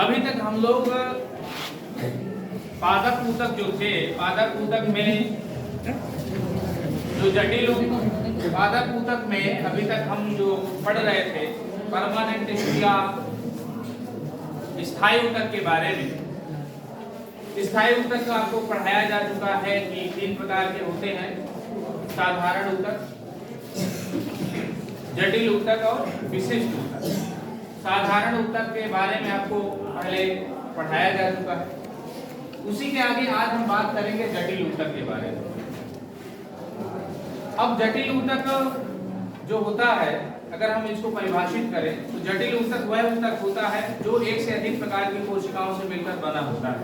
अभी तक हम लोग पादप ऊतक जो थे, पादप ऊतक में जो जटिल पादप ऊतक में अभी तक हम जो पढ़ रहे थे परमानेंट या स्थायी ऊतक के बारे में। स्थायी ऊतक तो आपको पढ़ाया जा चुका है कि 3 प्रकार के होते हैं, साधारण ऊतक, जटिल ऊतक और विशिष्ट ऊतक। साधारण ऊतक के बारे में आपको पहले पढ़ाया जा चुका है। उसी के आगे आज हम बात करेंगे जटिल ऊतक के बारे में। अब जटिल ऊतक जो होता है, अगर हम इसको परिभाषित करें तो जटिल ऊतक वह ऊतक होता है जो एक से अधिक प्रकार की कोशिकाओं से मिलकर बना होता है।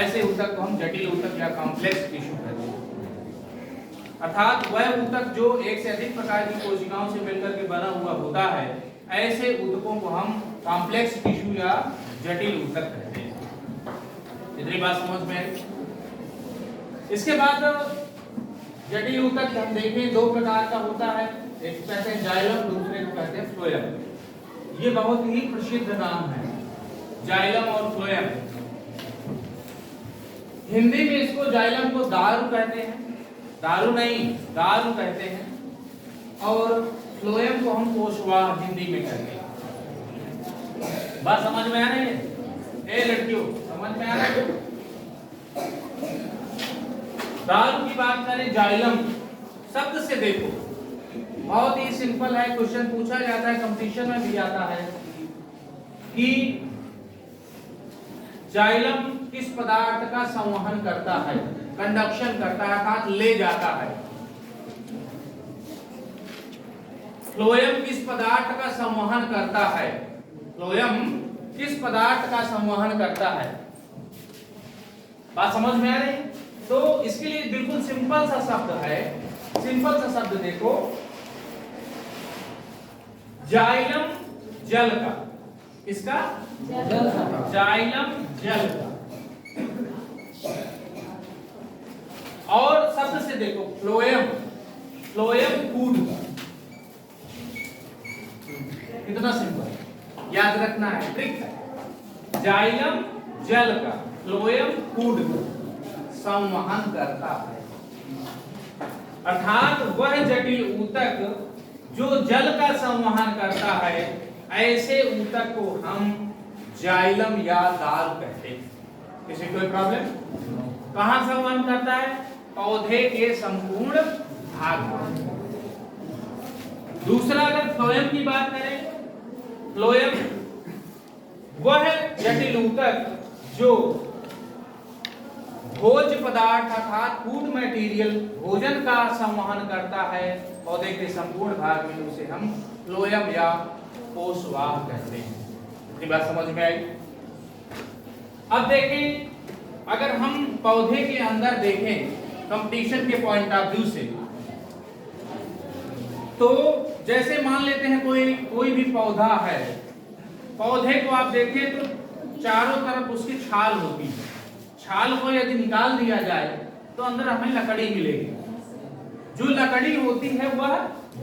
ऐसे ऊतक को हम जटिल ऊतक या कॉम्प्लेक्स टिश्यू कहते हैं। अर्थात वह ऊतक जो एक से अधिक प्रकार की कोशिकाओं से मिलकर के बना हुआ होता है, ऐसे ऊतकों को हम कॉम्प्लेक्स टिश्यू या जटिल ऊतक कहते हैं। इतनी बात समझ में आई। इसके बाद जटिल ऊतक हम देखें 2 प्रकार का होता है, एक कहते हैं जाइलम, दूसरे को कहते हैं फ्लोएम। ये बहुत ही प्रसिद्ध नाम है, जाइलम और फ्लोएम। हिंदी में इसको जाइलम को दारू कहते हैं, दारू नहीं दारू कहते हैं, और फ्लोएम को हम कोशवाह हिंदी में कहते हैं। बात समझ में आ रही है? ए लड़कियों, समझ में आ रहा है? दारू की बात करें, जाइलम शब्द से देखो, बहुत ही सिंपल है। क्वेश्चन पूछा जाता है, कंपटीशन में भी आता है कि जाइलम किस पदार्थ का संवहन करता है, कंडक्शन करता है, अर्थात ले जाता है। फ्लोएम किस पदार्थ का संवहन करता है, फ्लोएम किस पदार्थ का संवहन करता है। बात समझ में आ रही है? तो इसके लिए बिल्कुल सिंपल सा शब्द है, सिंपल सा शब्द देखो, जाइलम जल का, किसका? जल का। जाइलम जल का। और शब्द से देखो फ्लोएम, फ्लोएम फूड का। कितना सिंपल, याद रखना है, ट्रिक है। जाइलम जल का, फ्लोएम फूड का संवहन करता है। अर्थात वह जटिल ऊतक जो जल का संवहन करता है, ऐसे ऊतक को हम जाइलम या दारू कहते हैं। किसी कोई प्रॉब्लम? कहां संवहन करता है? पौधे के संपूर्ण भाग में। दूसरा, अगर फ्लोएम की बात करें, फ्लोएम वह जटिल ऊतक जो भोज्य पदार्थ अर्थात फूड मटेरियल, भोजन का संवहन करता है पौधे के संपूर्ण भाग में, उसे हम फ्लोएम या कोशवाह कहते हैं। इतनी बात समझ में आई? अब देखें, अगर हम पौधे के अंदर देखें कंपटीशन के पॉइंट ऑफ व्यू से, तो जैसे मान लेते हैं कोई भी पौधा है, पौधे को आप देखें तो चारों तरफ उसकी छाल होती है। छाल को यदि निकाल दिया जाए तो अंदर हमें लकड़ी मिलेगी। जो लकड़ी होती है वह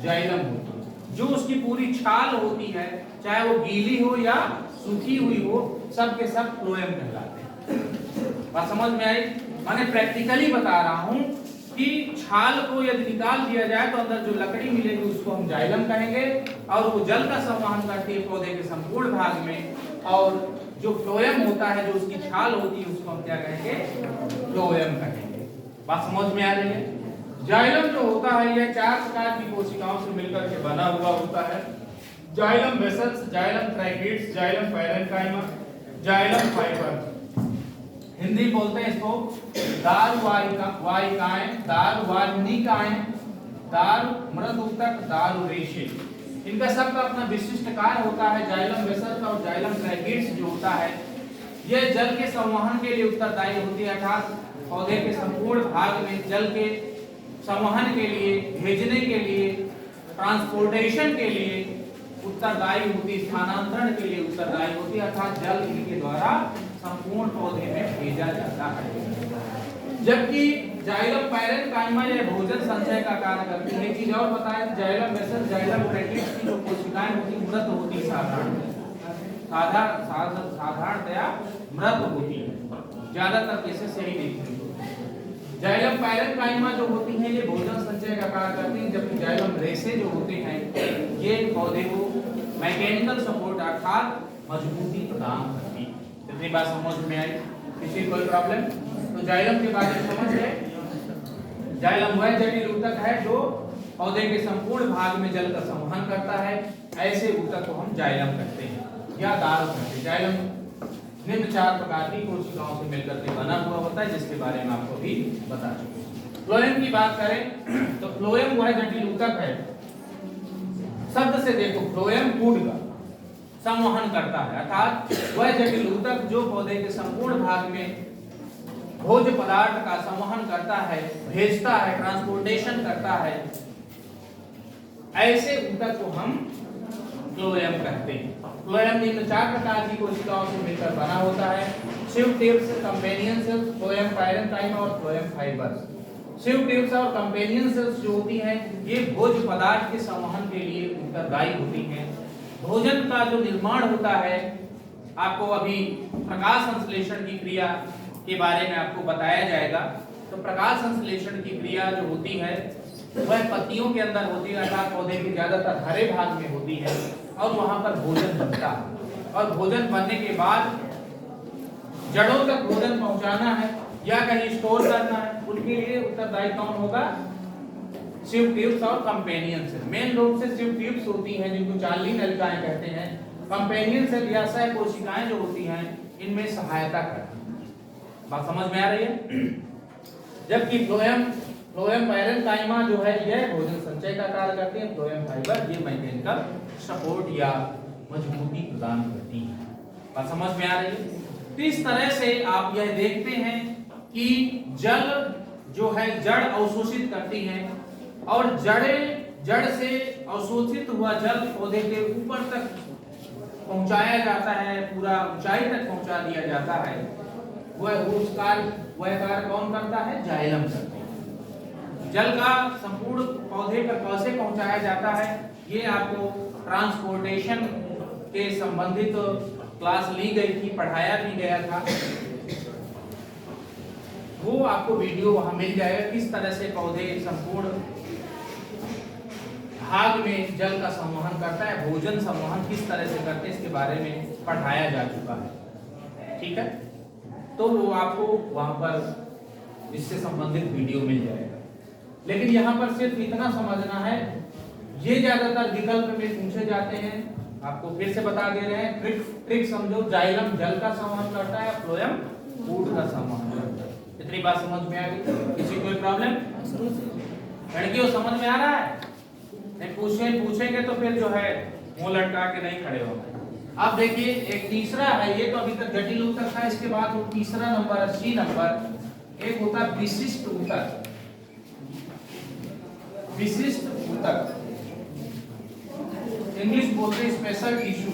जाइलम होती है। जो उसकी पूरी छाल होती है, चाहे वो गीली हो या सूखी हुई हो, सब के सब फ्लोएम कहलाते हैं। बात समझ में आई? मैंने प्रैक्टिकली बता रहा हूं कि छाल को यदि निकाल दिया जाए तो अंदर जो लकड़ी मिलेगी उसको हम जाइलम कहेंगे, और वो जल का संवहन करती है पौधे के संपूर्ण भाग में। और जो फ्लोएम होता है, जो उसकी छाल होती है, उसको हम क्या कहेंगे? फ्लोएम कहेंगे। बात समझ में आ रही है? जाइलम जो होता है यह 4 प्रकार की कोशिकाओं से मिलकर के बना हुआ होता है। Xylem vessels, xylem tracheids, xylem parenchyma, xylem fibre. Hindi बोलते हैं इसको दारुवाहिकाएं, दारुवाहिनिकाएं, दारु मृद ऊतक, दारु रेशे। इनका सबका अपना विशिष्ट कार्य होता है। जाइलम वेसल्स और जाइलम ट्रैकिड्स जो होता है, यह जल के संवहन के लिए उत्तरदायी होती है, अर्थात पौधे के संपूर्ण भाग में जल के संवहन के लिए, भेजने के लिए, ट्रांसपोर्टेशन के लिए उत्तरदायी होती, स्थानांतरण के लिए उत्तरदायी होती है, अर्थात जल इनके द्वारा संपूर्ण पौधे में भेजा जाता है। जबकि जाइलम पैरेन्काइमा या भोजन संचय का कार्य करती है। एक चीज और बताएं, जाइलम वेसल्स, जाइलम ट्रैकिड्स की जो कोशिकाएं होती मृत होती साधारण, साधारणतया मृत होती है, ज्यादातर केसेस यही देखने को। जाइलम पैरेन्काइमा जो होती हैं ये भोजन संचय का कार्य करती हैं, जबकि जाइलम रेसे जो होते हैं ये पौधे को मैकेनिकल सपोर्ट अर्थात मजबूती प्रदान करती है। इतनी बात समझ में आई? किसी कोई प्रॉब्लम? तो जाइलम के बारे में समझ गए। जाइलम वह जटिल ऊतक है जो पौधे के संपूर्ण भाग में जल का संवहन करता है। ऐसे ऊतक को हम जाइलम कहते हैं या दार कहते हैं। जाइलम निम्न 4 प्रकार की कोशिकाओं से मिलकर के बना हुआ होता है, जिसके बारे में आपको भी बता चुके हैं। फ्लोएम की बात करें तो फ्लोएम वह जटिल ऊतक है, शब्द से देखो, फ्लोएम फूड का संवहन करता है, अर्थात वह जटिल ऊतक जो पौधे के संपूर्ण भाग में भोज्य पदार्थ का संवहन करता है, भेजता है, ट्रांसपोर्टेशन करता है। ऐसे ऊतक को हम फ्लोएम कहते हैं। फ्लोएम निम्न 4 प्रकार की कोशिकाओं से मिलकर बना होता है। Sieve tubes, companion cells, phloem parenchyma और फ्लोएम फाइबर्स। शिव टिप्स और कंपेनियन सेल्स जो होती हैं ये भोज्य पदार्थ के संवहन के लिए उत्तरदायी होती हैं। भोजन का जो निर्माण होता है, आपको अभी प्रकाश संश्लेषण की क्रिया के बारे में आपको बताया जाएगा। तो प्रकाश संश्लेषण की क्रिया जो होती है वह पत्तियों के अंदर होती है, अर्थात पौधे के ज्यादातर हरे भाग में होती है और वहां पर भोजन बनता है। और भोजन बनने के बाद जड़ों तक भोजन पहुंचाना है या कहीं स्टोर करना है, उनके लिए उत्तरदायी कौन होगा? शिव ट्यूब्स और कंपेनियन सेल। मेन रूप से शिव ट्यूब्स होती हैं जिनको चालनी नलिकाएं कहते हैं। कंपेनियन सेल या सह कोशिकाएं जो होती हैं इनमें सहायता करती हैं। बात समझ में आ रही है? जबकि फ्लोएम पैरेन्काइमा जो है यह भोजन संचय का कार्य करती है। फ्लोएम फाइबर ये मैकेनिकल सपोर्ट या मजबूती प्रदान करती है। बात समझ में आ रही है? तो इस तरह से आप यह देखते हैं कि जल जो है जड़ अवशोषित करती है और जड़ से अवशोषित हुआ जल पौधे के ऊपर तक पहुंचाया जाता है, पूरा ऊंचाई तक पहुंचा दिया जाता है। वह कार्य कौन करता है? जाइलम करता है। जल का संपूर्ण पौधे पर कैसे पहुंचाया जाता है ये आपको ट्रांसपोर्टेशन के संबंधित क्लास ली गई थी, पढ़ाया भी गया था। वो आपको वीडियो वहां मिल जाएगा, किस तरह से पौधे संपूर्ण भाग में जल का संवहन करता है, भोजन संवहन किस तरह से करते हैं इसके बारे में पढ़ाया जा चुका है। ठीक है, तो वो आपको वहां पर इससे संबंधित वीडियो मिल जाएगा। लेकिन यहाँ पर सिर्फ इतना समझना है, ये ज्यादातर विकल्प में पूछे जाते हैं। आपको फिर से बता दे रहे हैं, ट्रिक समझो। जाइलम जल का संवहन करता है, फ्लोएम फूड का संवहन करता है। इतनी बात समझ में आ गई? किसी कोई प्रॉब्लम? लड़कियों समझ में आ रहा है? नहीं पूछेंगे तो फिर जो है मुंह लटका के नहीं खड़े होंगे। अब देखिए एक तीसरा है, ये तो अभी तक जटिल ऊतक था। इसके बाद वो तीसरा नंबर, सी नंबर, एक होता है विशिष्ट ऊतक। विशिष्ट ऊतक इंग्लिश बोलते हैं स्पेशल टिश्यू।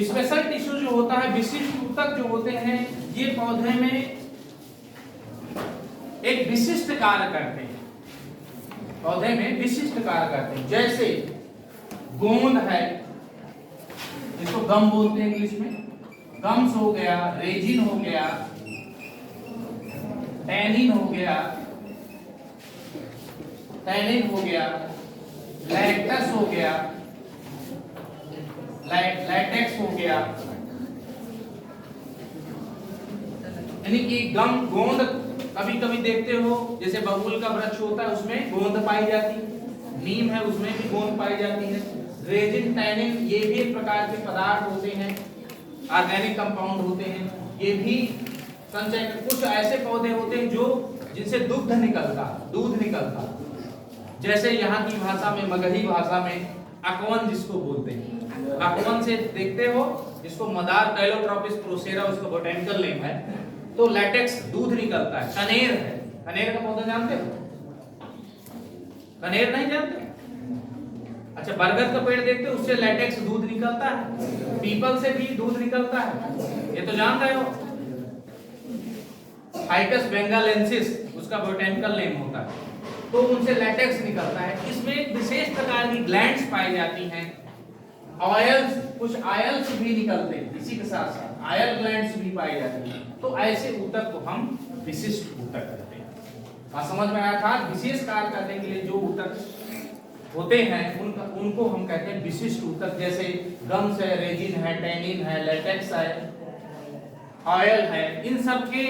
स्पेशल टिश्यू जो होता है, विशिष्ट ऊतक जो होते हैं ये पौधे में एक विशिष्ट कार्य करते हैं। पौधे में विशिष्ट कार्य करते हैं, जैसे गोंद है, जिसको गम बोलते हैं इंग्लिश में। गम्स हो गया, रेजिन हो गया, टैनिन हो गया, लैक्टस हो गया, लैटेक्स हो गया। यानी कि गोंद कभी कभी देखते हो, जैसे बबूल का वृक्ष होता है उसमें गोंद पाई जाती है, नीम है उसमें भी गोंद पाई जाती है। रेजिन, टैनिन ये भी एक प्रकार के पदार्थ होते हैं, ऑर्गेनिक कंपाउंड होते हैं। ये भी संचय, कुछ ऐसे पौधे होते हैं जो जिनसे दूध निकलता, जैसे यहाँ की भाषा में, मगही भाषा में अकवन जिसको बोलते हैं। अकवन से देखते हो, जिसको मदार कैलोट्रोपिस प्रोसेरा उसका बोटेनिकल नेम है। तो लैटेक्स दूध निकलता है। कनेर है, कनेर का पौधा जानते हो? कनेर नहीं जानते? अच्छा, बरगद का पेड़ देखते हो, उससे लैटेक्स दूध निकलता है। पीपल से भी दूध निकलता है, ये तो जान रहे हो। फाइकस बेंगालेंसिस उसका बोटेनिकल नेम होता है। तो उनसे लैटेक्स निकलता है। इसमें एक विशेष प्रकार की ग्लैंड्स पाई जाती हैं, ऑयल्स, कुछ आयल्स भी निकलते हैं, इसी के साथ साथ आयल ग्लैंड्स भी पाई जाती हैं। तो ऐसे ऊतक को हम विशिष्ट ऊतक कहते हैं। बात समझ में आया था? विशेष कार्य करने के लिए जो ऊतक होते हैं उनको हम कहते हैं विशिष्ट ऊतक। जैसे गम्स है, रेजिन है, टैनिन है, लेटेक्स है, ऑयल है, इन सब के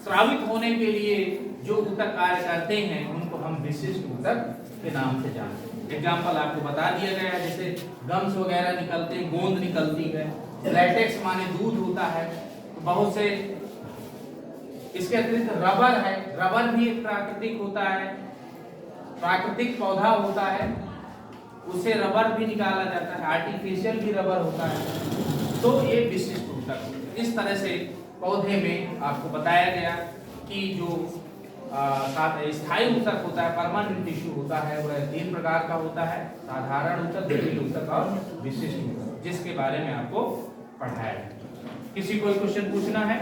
स्रावित होने के लिए जो ऊतक कार्य करते हैं उनको हम विशिष्ट ऊतक के नाम से जानते हैं। एग्जाम्पल आपको बता दिया गया है, जैसे गम्स वगैरह निकलते हैं, गोंद निकलती है, लेटेक्स माने दूध होता है, तो बहुत से। इसके अतिरिक्त रबर है, रबर भी एक प्राकृतिक होता है, प्राकृतिक पौधा होता है, उसे रबर भी निकाला जाता है, आर्टिफिशियल भी रबर होता है। तो ये विशिष्ट ऊतक। इस तरह से पौधे में आपको बताया गया कि जो स्थायी ऊतक होता है, परमानेंट टिश्यू होता है, वह 3 प्रकार का होता है, साधारण ऊतक, जटिल ऊतक और विशिष्ट ऊतक, जिसके बारे में आपको पढ़ाया है। किसी कोई क्वेश्चन पूछना है?